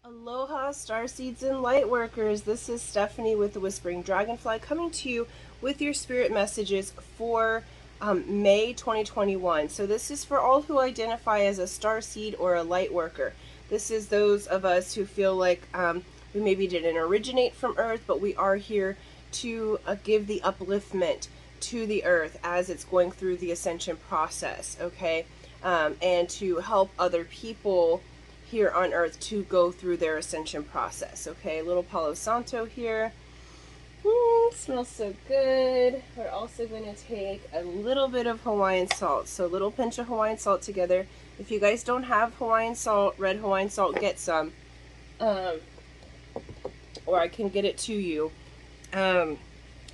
Aloha, Starseeds and Lightworkers. This is Stephanie with the Whispering Dragonfly coming to you with your spirit messages for May 2021. So this is for all who identify as a starseed or a lightworker. This is those of us who feel like we maybe didn't originate from Earth, but we are here to give the upliftment to the Earth as it's going through the ascension process, okay? And to help other people here on Earth to go through their ascension process. Okay, little Palo Santo here. Smells so good. We're also going to take a little bit of Hawaiian salt. So a little pinch of Hawaiian salt together. If you guys don't have Hawaiian salt, red Hawaiian salt, get some. Or I can get it to you.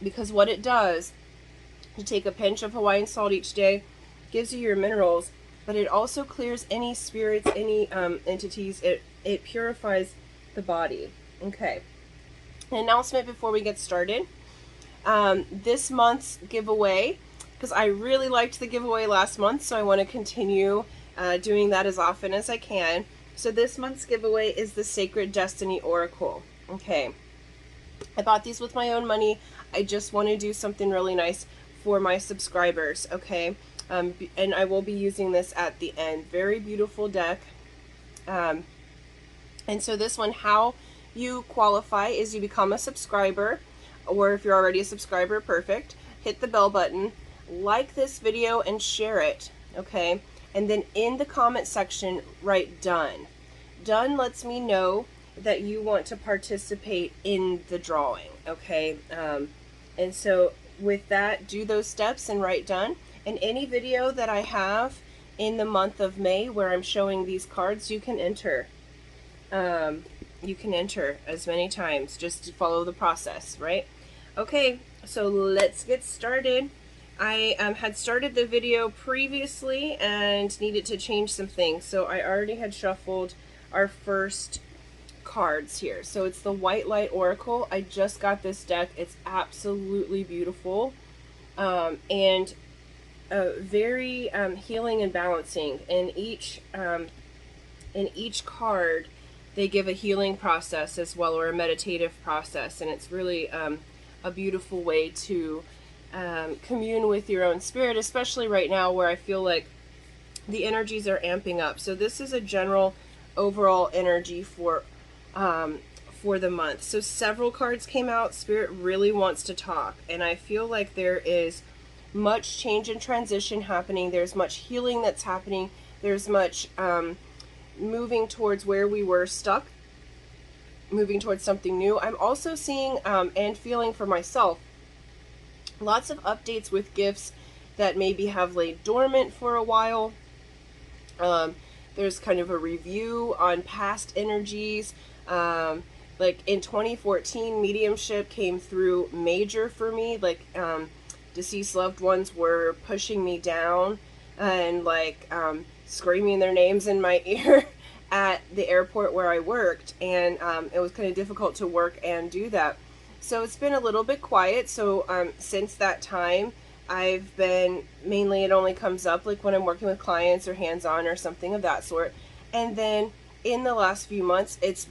Because what it does, you take a pinch of Hawaiian salt each day, gives you your minerals, but it also clears any spirits, any entities. It purifies the body. Okay. An announcement before we get started. This month's giveaway, because I really liked the giveaway last month, so I want to continue doing that as often as I can. So this month's giveaway is the Sacred Destiny Oracle. Okay. I bought these with my own money. I just want to do something really nice for my subscribers. Okay. And I will be using this at the end. Very beautiful deck. And so this one, how you qualify is you become a subscriber, or if you're already a subscriber, perfect. Hit the bell button, like this video, and share it, okay? And then in the comment section, write done. Done lets me know that you want to participate in the drawing, okay? And so with that, do those steps and write done. And any video that I have in the month of May where I'm showing these cards, you can enter. You can enter as many times just to follow the process, right? Okay, so let's get started. I had started the video previously and needed to change some things. So I already had shuffled our first cards here. So it's the White Light Oracle. I just got this deck. It's absolutely beautiful. And very healing and balancing. In each card, they give a healing process as well, or a meditative process, and it's really a beautiful way to commune with your own spirit, especially right now where I feel like the energies are amping up. So this is a general overall energy for the month. So several cards came out. Spirit really wants to talk, and I feel like there is much change and transition happening. There's much healing that's happening. There's much moving towards where we were stuck, moving towards something new. I'm also seeing and feeling for myself lots of updates with gifts that maybe have laid dormant for a while. There's kind of a review on past energies. Like in 2014, mediumship came through major for me. Like deceased loved ones were pushing me down and like screaming their names in my ear at the airport where I worked, and it was kind of difficult to work and do that. So it's been a little bit quiet. So since that time, I've been mainly, it only comes up like when I'm working with clients or hands-on or something of that sort. And then in the last few months, it's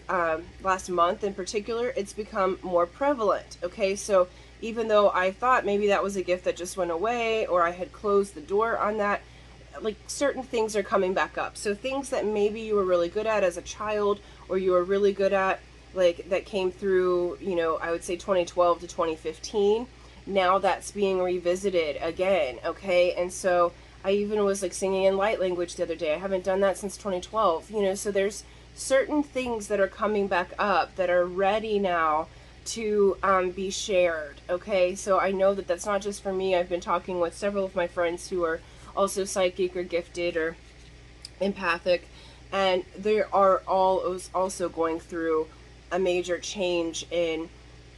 last month in particular, it's become more prevalent. Okay, so even though I thought maybe that was a gift that just went away, or I had closed the door on that, like certain things are coming back up. So things that maybe you were really good at as a child, or you were really good at, like that came through, you know, I would say 2012 to 2015. Now that's being revisited again, okay? And so I even was like singing in light language the other day. I haven't done that since 2012, you know, so there's certain things that are coming back up that are ready now to be shared, okay? So I know that that's not just for me. I've been talking with several of my friends who are also psychic or gifted or empathic, and they are all also going through a major change in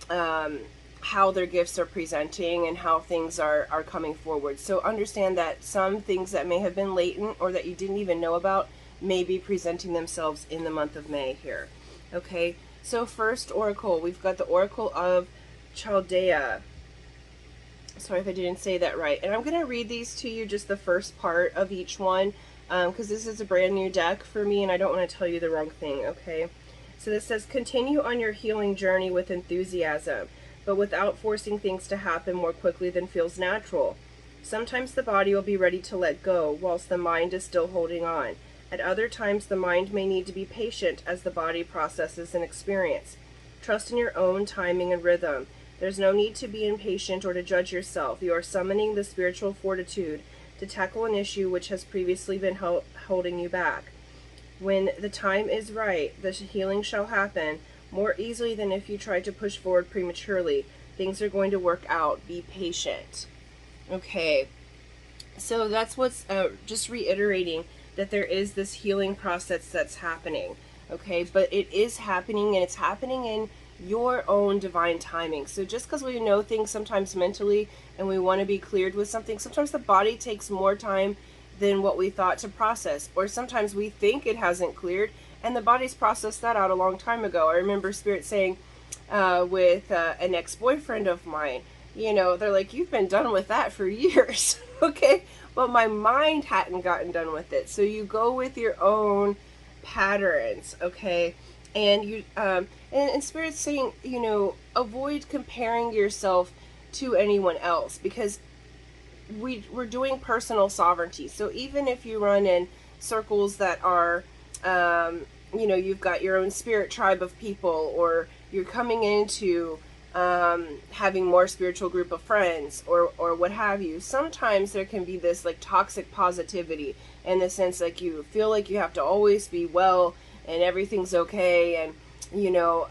how their gifts are presenting and how things are coming forward. So understand that some things that may have been latent or that you didn't even know about may be presenting themselves in the month of May here. Okay, so first oracle, we've got the Oracle of Chaldea. Sorry if I didn't say that right. And I'm going to read these to you, just the first part of each one, because this is a brand new deck for me and I don't want to tell you the wrong thing, okay? So this says, continue on your healing journey with enthusiasm, but without forcing things to happen more quickly than feels natural. Sometimes the body will be ready to let go, whilst the mind is still holding on. At other times, the mind may need to be patient as the body processes an experience. Trust in your own timing and rhythm. There's no need to be impatient or to judge yourself. You are summoning the spiritual fortitude to tackle an issue which has previously been holding you back. When the time is right, the healing shall happen more easily than if you tried to push forward prematurely. Things are going to work out. Be patient. Okay, so that's what's just reiterating that there is this healing process that's happening. Okay, but it is happening, and it's happening in your own divine timing. So just because we know things sometimes mentally and we want to be cleared with something, sometimes the body takes more time than what we thought to process, or sometimes we think it hasn't cleared and the body's processed that out a long time ago. I remember Spirit saying with an ex-boyfriend of mine, you know, they're like, you've been done with that for years. Okay, but my mind hadn't gotten done with it. So you go with your own patterns. Okay, and you and Spirit's saying, you know, avoid comparing yourself to anyone else, because we're doing personal sovereignty. So even if you run in circles that are, you know, you've got your own spirit tribe of people, or you're coming into having more spiritual group of friends, or what have you, sometimes there can be this like toxic positivity, in the sense like you feel like you have to always be well and everything's okay, and you know,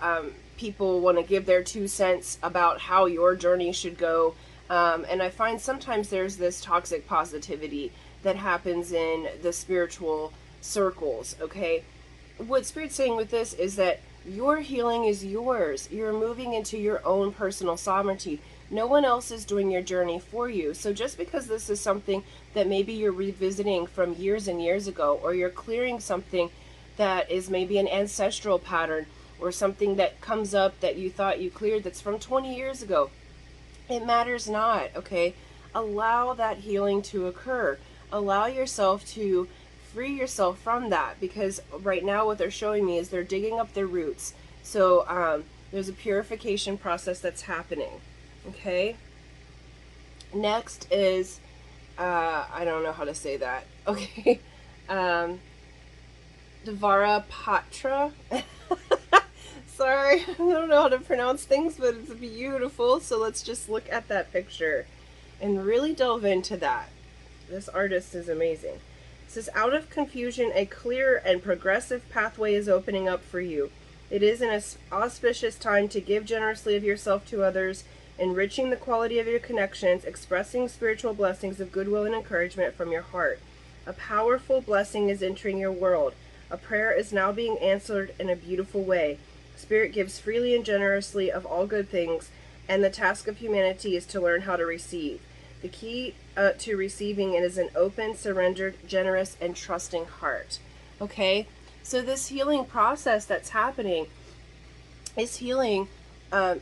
people want to give their 2 cents about how your journey should go. And I find sometimes there's this toxic positivity that happens in the spiritual circles. Okay, what Spirit's saying with this is that your healing is yours. You're moving into your own personal sovereignty. No one else is doing your journey for you. So just because this is something that maybe you're revisiting from years and years ago, or you're clearing something that is maybe an ancestral pattern, or something that comes up that you thought you cleared that's from 20 years ago, it matters not. Okay, allow that healing to occur. Allow yourself to free yourself from that, because right now what they're showing me is they're digging up their roots. So there's a purification process that's happening. Okay, next is I don't know how to say that. Okay, Devara Patra. Sorry, I don't know how to pronounce things, but it's beautiful. So let's just look at that picture and really delve into that. This artist is amazing. It says, out of confusion, a clear and progressive pathway is opening up for you. It is an auspicious time to give generously of yourself to others, enriching the quality of your connections, expressing spiritual blessings of goodwill and encouragement from your heart. A powerful blessing is entering your world. A prayer is now being answered in a beautiful way. Spirit gives freely and generously of all good things, and the task of humanity is to learn how to receive. The key to receiving it is an open, surrendered, generous, and trusting heart. Okay, so this healing process that's happening is healing.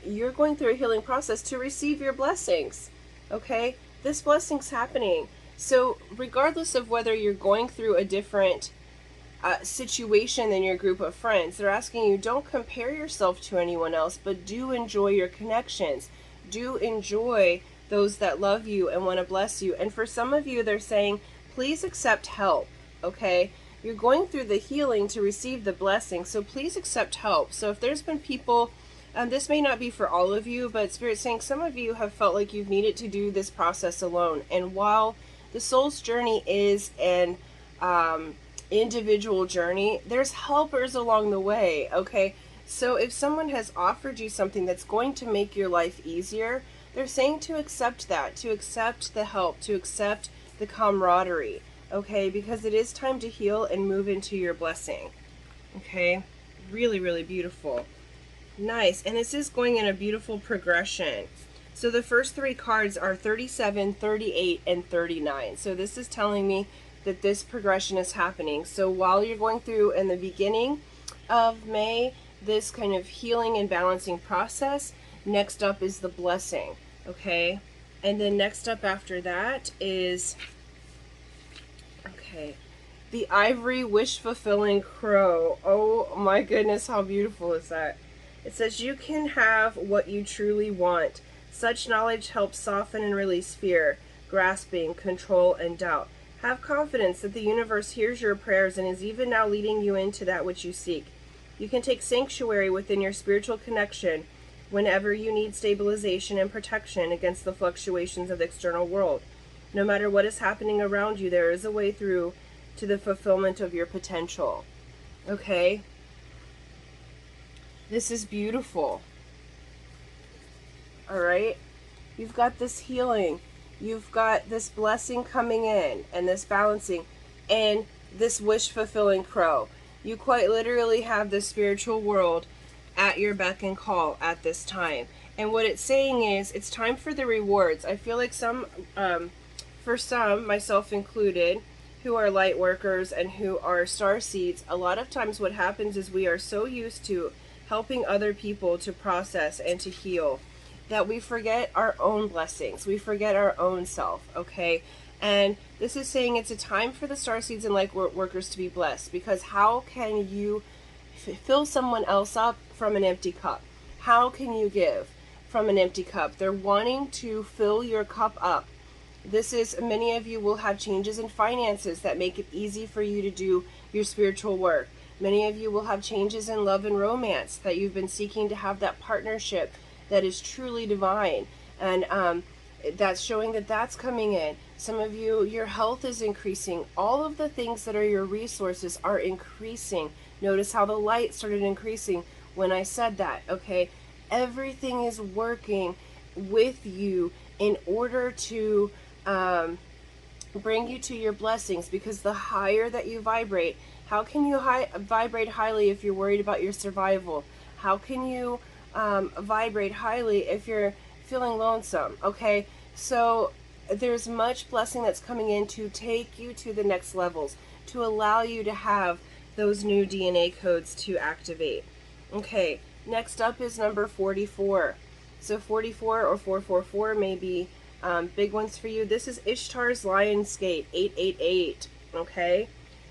You're going through a healing process to receive your blessings. Okay, this blessing's happening. So regardless of whether you're going through a different situation than your group of friends, they're asking you, don't compare yourself to anyone else, but do enjoy your connections. Do enjoy those that love you and want to bless you. And for some of you, they're saying, please accept help. Okay, you're going through the healing to receive the blessing, so please accept help. So if there's been people, this may not be for all of you, but Spirit's saying some of you have felt like you've needed to do this process alone. And while the soul's journey is an individual journey, there's helpers along the way. Okay, so if someone has offered you something that's going to make your life easier, they're saying to accept that, to accept the help, to accept the camaraderie. Okay, because it is time to heal and move into your blessing. Okay, really, really beautiful. Nice. And this is going in a beautiful progression. So the first 3 cards are 37, 38, and 39. So this is telling me that this progression is happening. So while you're going through in the beginning of May, this kind of healing and balancing process, next up is the blessing. Okay, and then next up after that is, okay, The ivory wish-fulfilling crow. Oh my goodness, how beautiful is that? It says, you can have what you truly want. Such knowledge helps soften and release fear, grasping, control, and doubt. Have confidence that the universe hears your prayers and is even now leading you into that which you seek. You can take sanctuary within your spiritual connection whenever you need stabilization and protection against the fluctuations of the external world. No matter what is happening around you, there is a way through to the fulfillment of your potential. Okay? This is beautiful. Alright? You've got this healing. You've got this blessing coming in, and this balancing, and this wish-fulfilling crow. You quite literally have the spiritual world at your beck and call at this time. And what it's saying is, it's time for the rewards. I feel like for some, myself included, who are light workers and who are starseeds, a lot of times what happens is we are so used to helping other people to process and to heal that we forget our own blessings. We forget our own self, okay? And this is saying it's a time for the starseeds and light workers to be blessed, because how can you fill someone else up from an empty cup? How can you give from an empty cup? They're wanting to fill your cup up. This is, many of you will have changes in finances that make it easy for you to do your spiritual work. Many of you will have changes in love and romance, that you've been seeking to have that partnership that is truly divine. And that's showing that that's coming in. Some of you, your health is increasing. All of the things that are your resources are increasing. Notice how the light started increasing when I said that, okay? Everything is working with you in order to bring you to your blessings, because the higher that you vibrate, how can you vibrate highly if you're worried about your survival? How can you vibrate highly if you're feeling lonesome? Okay, so there's much blessing that's coming in to take you to the next levels, to allow you to have those new DNA codes to activate. Okay, next up is number 44. So 44 or 444 may be big ones for you. This is Ishtar's Lion's Gate, 888. Okay,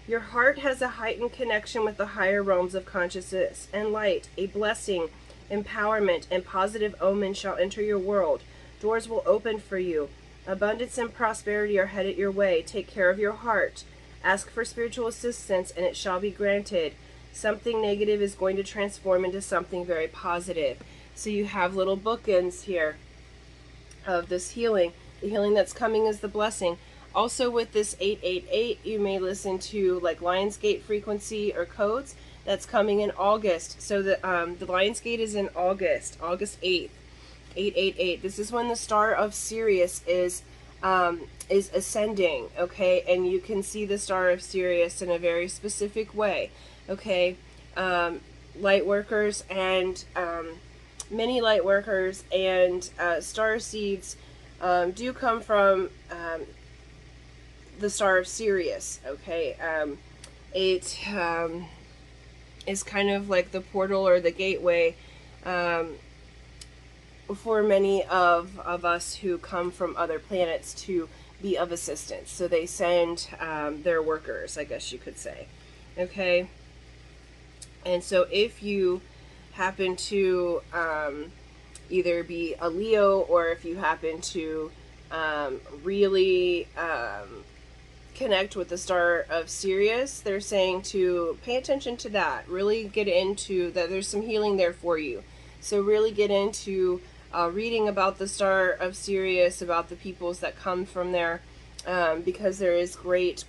your heart has a heightened connection with the higher realms of consciousness and light. A blessing, empowerment, and positive omen shall enter your world. Doors will open for you. Abundance and prosperity are headed your way. Take care of your heart. Ask for spiritual assistance, and it shall be granted. Something negative is going to transform into something very positive. So you have little bookends here of this healing. The healing that's coming is the blessing. Also with this 888, you may listen to like Lionsgate frequency or codes. That's coming in August. So the Lionsgate is in August 8th, 888. This is when the star of Sirius is ascending, okay? And you can see the star of Sirius in a very specific way, okay? Light workers and many light workers and starseeds do come from the star of Sirius, okay? It is kind of like the portal or the gateway for many of us who come from other planets to be of assistance. So they send their workers, I guess you could say, okay? And so if you happen to either be a Leo, or if you happen to really connect with the star of Sirius, they're saying to pay attention to that. Really get into that. There's some healing there for you. So really get into reading about the star of Sirius, about the peoples that come from there, because there is great,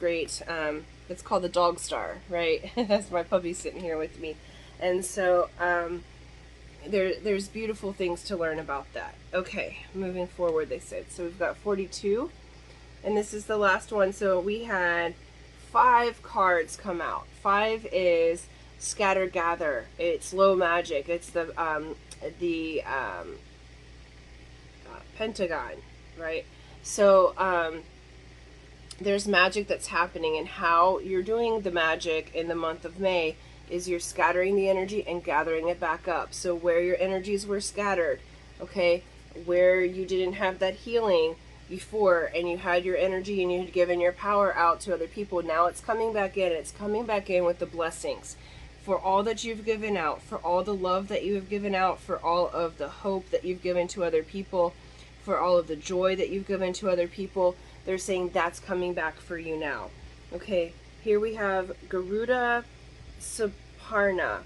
it's called the dog star, right? That's my puppy sitting here with me. And so there's beautiful things to learn about that. Okay, moving forward, they said. So we've got 42, and this is the last one. So we had 5 cards come out. 5 is Scatter Gather. It's low magic. It's the Pentagon, right? So there's magic that's happening, and how you're doing the magic in the month of May is you're scattering the energy and gathering it back up. So where your energies were scattered, okay, where you didn't have that healing, before, and you had your energy and you had given your power out to other people. Now it's coming back in. It's coming back in with the blessings for all that you've given out, for all the love that you have given out, for all of the hope that you've given to other people, for all of the joy that you've given to other people. They're saying that's coming back for you now. Okay, here we have Garuda Saparna.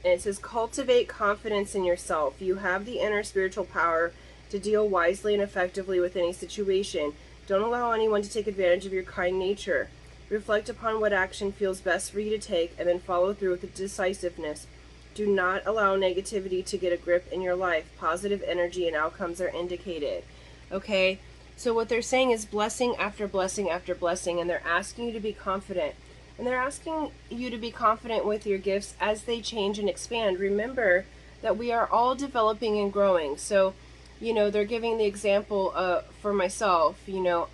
And it says, cultivate confidence in yourself. You have the inner spiritual power to deal wisely and effectively with any situation. Don't allow anyone to take advantage of your kind nature. Reflect upon what action feels best for you to take and then follow through with decisiveness. Do not allow negativity to get a grip in your life. Positive energy and outcomes are indicated. Okay, so what they're saying is blessing after blessing after blessing, and they're asking you to be confident. And they're asking you to be confident with your gifts as they change and expand. Remember that we are all developing and growing. So, you know, they're giving the example for myself, you know,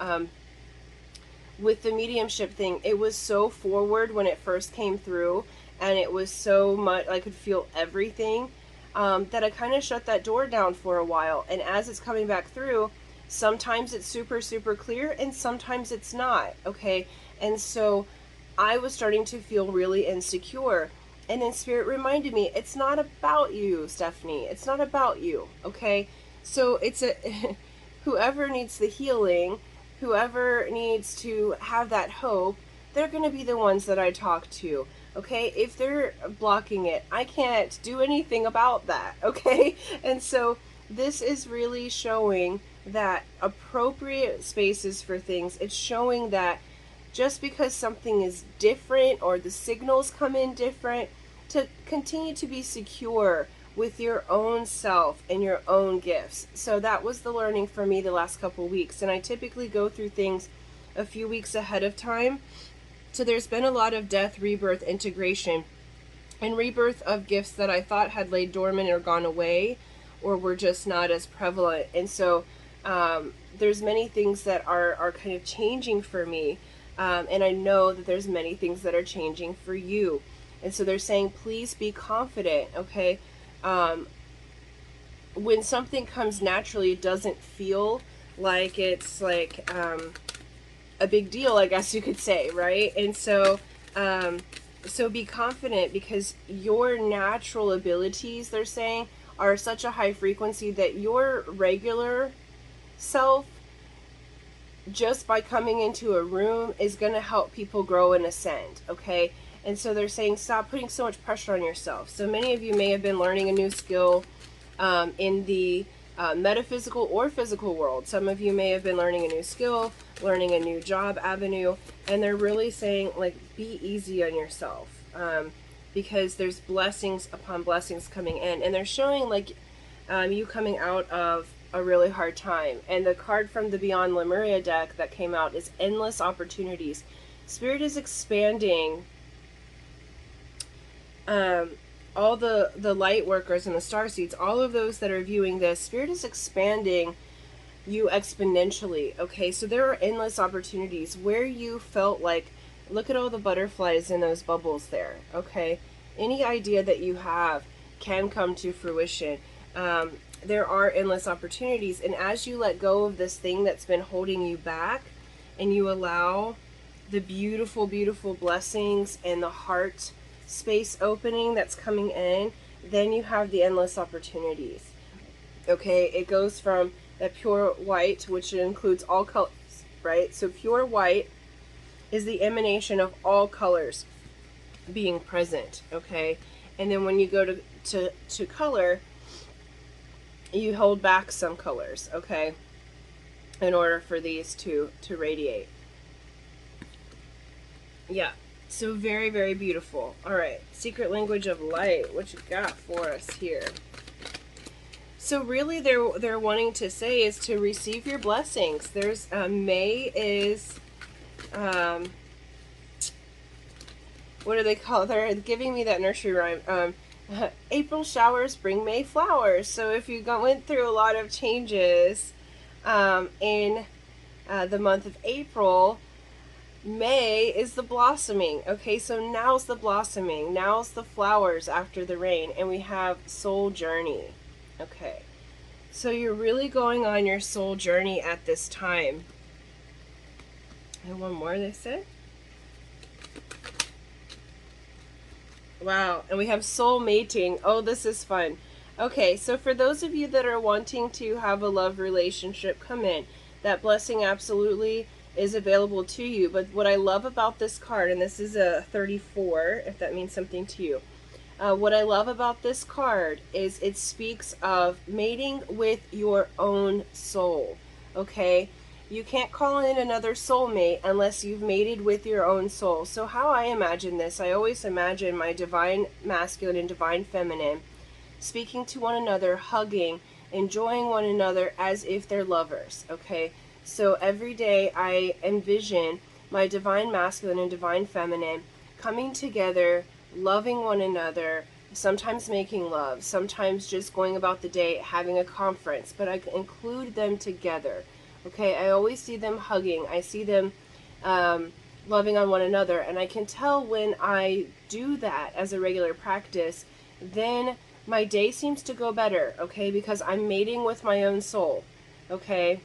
with the mediumship thing. It was so forward when it first came through, and it was so much, I could feel everything, that I kind of shut that door down for a while. And as it's coming back through, sometimes it's super, super clear, and sometimes it's not, okay? And so I was starting to feel really insecure. And then Spirit reminded me, it's not about you, Stephanie. It's not about you, okay? So it's whoever needs the healing, whoever needs to have that hope, they're going to be the ones that I talk to, okay? If they're blocking it, I can't do anything about that, okay? And so this is really showing that appropriate spaces for things. It's showing that just because something is different or the signals come in different, to continue to be secure with your own self and your own gifts. So that was the learning for me the last couple weeks. And I typically go through things a few weeks ahead of time. So there's been a lot of death, rebirth, integration, and rebirth of gifts that I thought had laid dormant or gone away or were just not as prevalent. And so there's many things that are kind of changing for me. And I know that there's many things that are changing for you. And so they're saying, please be confident, okay? When something comes naturally, it doesn't feel like it's like a big deal, I guess you could say, right? And so, so be confident, because your natural abilities, they're saying, are such a high frequency that your regular self, just by coming into a room, is going to help people grow and ascend, okay? And so they're saying, stop putting so much pressure on yourself. So many of you may have been learning a new skill in the metaphysical or physical world. Some of you may have been learning a new skill, learning a new job avenue, and they're really saying, like, be easy on yourself, because there's blessings upon blessings coming in. And they're showing, like, you coming out of a really hard time. And the card from the Beyond Lemuria deck that came out is endless opportunities. Spirit is expanding all the light workers and the starseeds, all of those that are viewing this. Spirit is expanding you exponentially, okay? So there are endless opportunities where you felt like, look at all the butterflies in those bubbles there, okay? Any idea that you have can come to fruition. There are endless opportunities, and as you let go of this thing that's been holding you back, and you allow the beautiful, beautiful blessings and the heart space opening that's coming in, then you have the endless opportunities. Okay, it goes from that pure white, which includes all colors, right? So pure white is the emanation of all colors being present, okay? And then when you go to color, you hold back some colors, okay, in order for these to radiate. Yeah, so very, very beautiful. All right, secret language of light, what you got for us here? So really they're wanting to say is to receive your blessings. There's May is what do they call it? They're giving me that nursery rhyme. April showers bring May flowers. So if you went through a lot of changes in the month of April, May is the blossoming. Okay, so now's the blossoming. Now's the flowers after the rain. And we have soul journey. Okay, So you're really going on your soul journey at this time. And one more, they said. Wow, and we have soul mating. Oh, this is fun. Okay, so for those of you that are wanting to have a love relationship, come in. That blessing absolutely is available to you. But what I love about this card, and this is a 34, if that means something to you. What I love about this card is it speaks of mating with your own soul, okay? You can't call in another soulmate unless you've mated with your own soul. So how I imagine this, I always imagine my divine masculine and divine feminine speaking to one another, hugging, enjoying one another as if they're lovers, okay? So every day I envision my divine masculine and divine feminine coming together, loving one another, sometimes making love, sometimes just going about the day having a conference, but I include them together. Okay, I always see them hugging. I see them loving on one another, and I can tell when I do that as a regular practice, then my day seems to go better, okay, because I'm mating with my own soul, okay?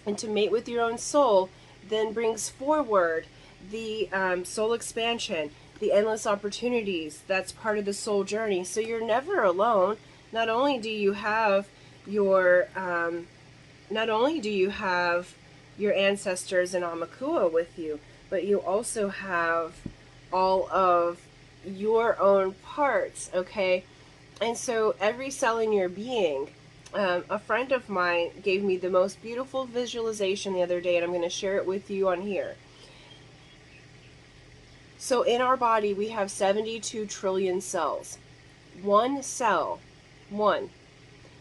And to mate with your own soul then brings forward the soul expansion, the endless opportunities. That's part of the soul journey. So you're never alone. Not only do you have your ancestors in Amakua with you, but you also have all of your own parts, okay? And so every cell in your being, a friend of mine gave me the most beautiful visualization the other day, and I'm going to share it with you on here. So in our body, we have 72 trillion cells. One cell, one,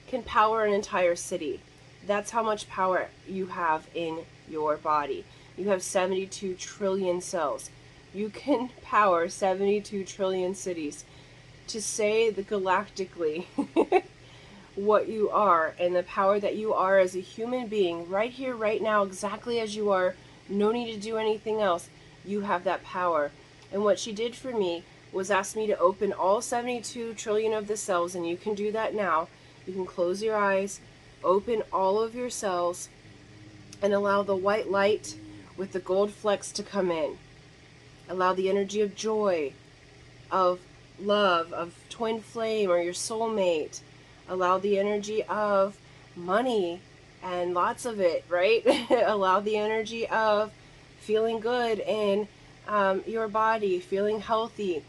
can power an entire city. That's how much power you have in your body. You have 72 trillion cells. You can power 72 trillion cities. To say the galactically what you are and the power that you are as a human being, right here, right now, exactly as you are, no need to do anything else, you have that power. And what she did for me was ask me to open all 72 trillion of the cells, and you can do that now. You can close your eyes, open all of your cells, and allow the white light with the gold flecks to come in. Allow the energy of joy, of love, of twin flame or your soulmate. Allow the energy of money and lots of it, right? Allow the energy of feeling good in your body, feeling healthy.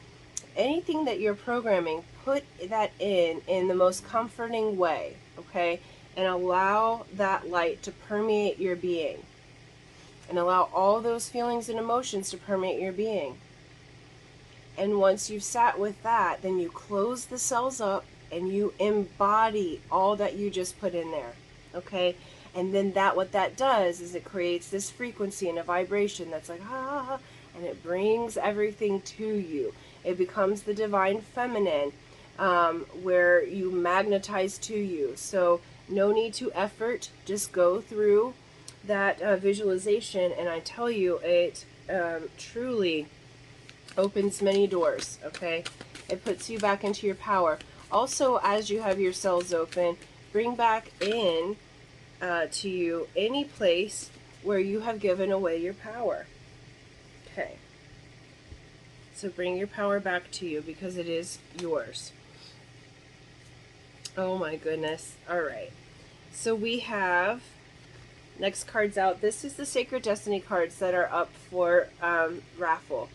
Anything that you're programming, put that in the most comforting way, okay? And allow that light to permeate your being. And allow all those feelings and emotions to permeate your being. And once you've sat with that, then you close the cells up and you embody all that you just put in there, okay? And then what that does is it creates this frequency and a vibration that's like, ah, and it brings everything to you. It becomes the divine feminine, where you magnetize to you. So no need to effort, just go through that visualization, and I tell you, it truly opens many doors, okay? It puts you back into your power. Also, as you have your cells open, bring back in to you any place where you have given away your power. Okay. So bring your power back to you because it is yours. Oh my goodness. All right. So we have next cards out. This is the Sacred Destiny cards that are up for raffle.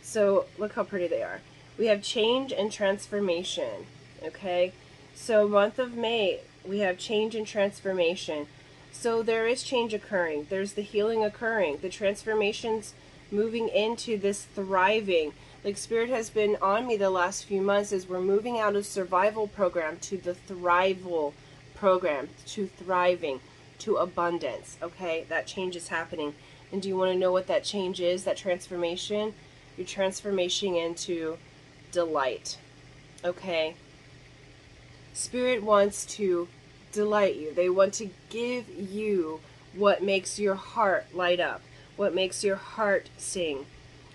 So look how pretty they are. We have change and transformation. Okay. So month of May, we have change and transformation. So there is change occurring. There's the healing occurring. The transformations moving into this thriving. Like Spirit has been on me the last few months as we're moving out of survival program to the thrival program, to thriving, to abundance. Okay, that change is happening. And do you want to know what that change is, that transformation? You're transformation into delight. Okay? Spirit wants to delight you. They want to give you what makes your heart light up, what makes your heart sing,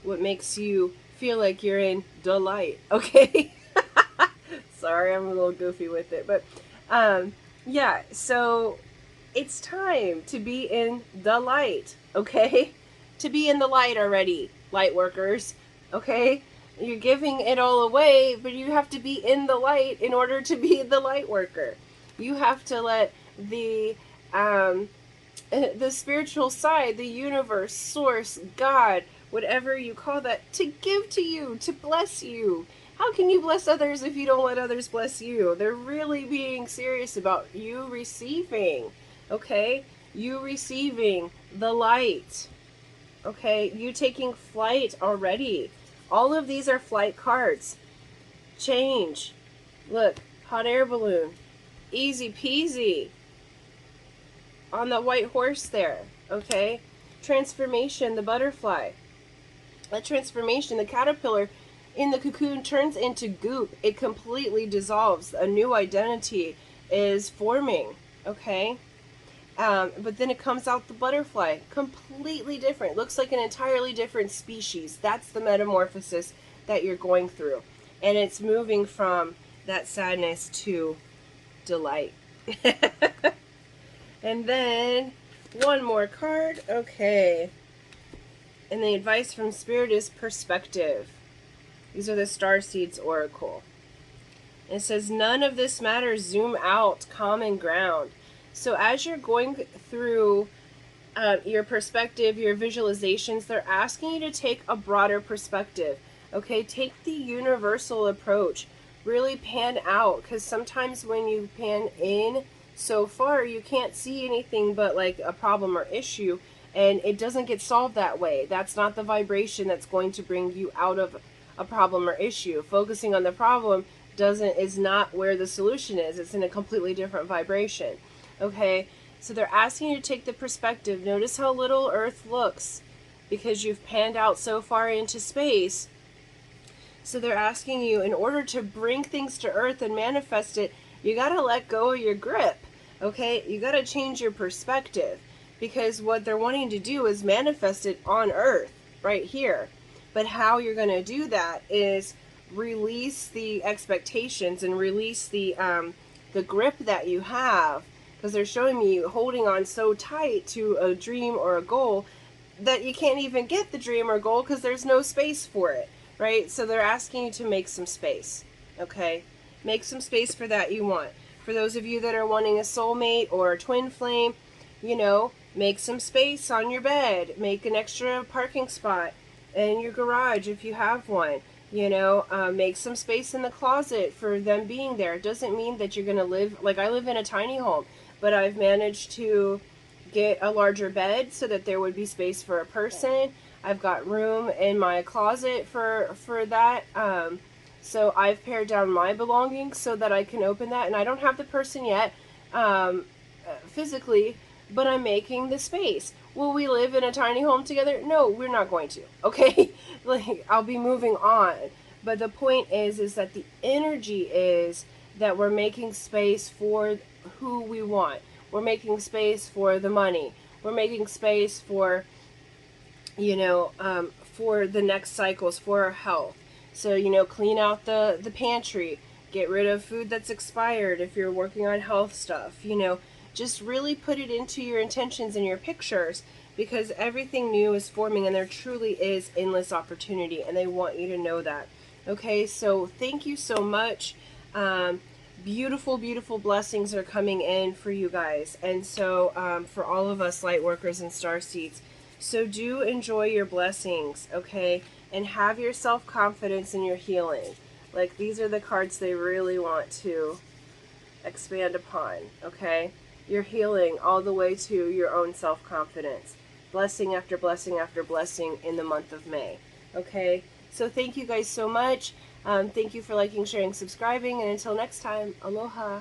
what makes you feel like you're in delight. Okay? Sorry, I'm a little goofy with it, but Yeah, so it's time to be in the light, okay? To be in the light already, light workers, okay? You're giving it all away, but you have to be in the light in order to be the light worker. You have to let the spiritual side, the universe, source, God, whatever you call that, to give to you, to bless you. How can you bless others if you don't let others bless you? They're really being serious about you receiving, okay? You receiving the light, okay? You taking flight already. All of these are flight cards. Change. Look, hot air balloon. Easy peasy. On the white horse there, okay? Transformation, the butterfly. That transformation, the caterpillar in the cocoon turns into goop. It completely dissolves. A new identity is forming, okay? But then it comes out the butterfly, completely different. Looks like an entirely different species. That's the metamorphosis that you're going through. And it's moving from that sadness to delight. And then one more card. Okay. And the advice from Spirit is perspective. These are the Starseeds Oracle. It says, none of this matters. Zoom out. Common ground. So as you're going through your perspective, your visualizations, they're asking you to take a broader perspective. Okay? Take the universal approach. Really pan out. Because sometimes when you pan in so far, you can't see anything but like a problem or issue, and it doesn't get solved that way. That's not the vibration that's going to bring you out of a problem or issue. Focusing on the problem is not where the solution is. It's in a completely different vibration. Okay, so they're asking you to take the perspective. Notice how little Earth looks because you've panned out so far into space. So they're asking you, in order to bring things to Earth and manifest it, you got to let go of your grip. Okay, you got to change your perspective, because what they're wanting to do is manifest it on Earth right here. But how you're going to do that is release the expectations and release the grip that you have, because they're showing me you holding on so tight to a dream or a goal that you can't even get the dream or goal because there's no space for it, right? So they're asking you to make some space, okay? Make some space for that you want. For those of you that are wanting a soulmate or a twin flame, you know, make some space on your bed. Make an extra parking spot in your garage if you have one. You know, make some space in the closet for them being there. It doesn't mean that you're going to live, like I live in a tiny home, but I've managed to get a larger bed so that there would be space for a person. I've got room in my closet for that. So I've pared down my belongings so that I can open that. And I don't have the person yet physically, but I'm making the space. Will we live in a tiny home together? No, we're not going to. Okay? Like, I'll be moving on. But the point is that the energy is that we're making space for who we want. We're making space for the money. We're making space for, you know, for the next cycles, for our health. So, you know, clean out the pantry. Get rid of food that's expired if you're working on health stuff. You know, just really put it into your intentions and your pictures, because everything new is forming and there truly is endless opportunity, and they want you to know that. Okay, so thank you so much. Beautiful, beautiful blessings are coming in for you guys. And so for all of us light workers and starseeds, so do enjoy your blessings, okay? And have your self-confidence in your healing. Like, these are the cards they really want to expand upon, okay? You're healing all the way to your own self-confidence. Blessing after blessing after blessing in the month of May, okay? So thank you guys so much. Thank you for liking, sharing, subscribing, and until next time, aloha.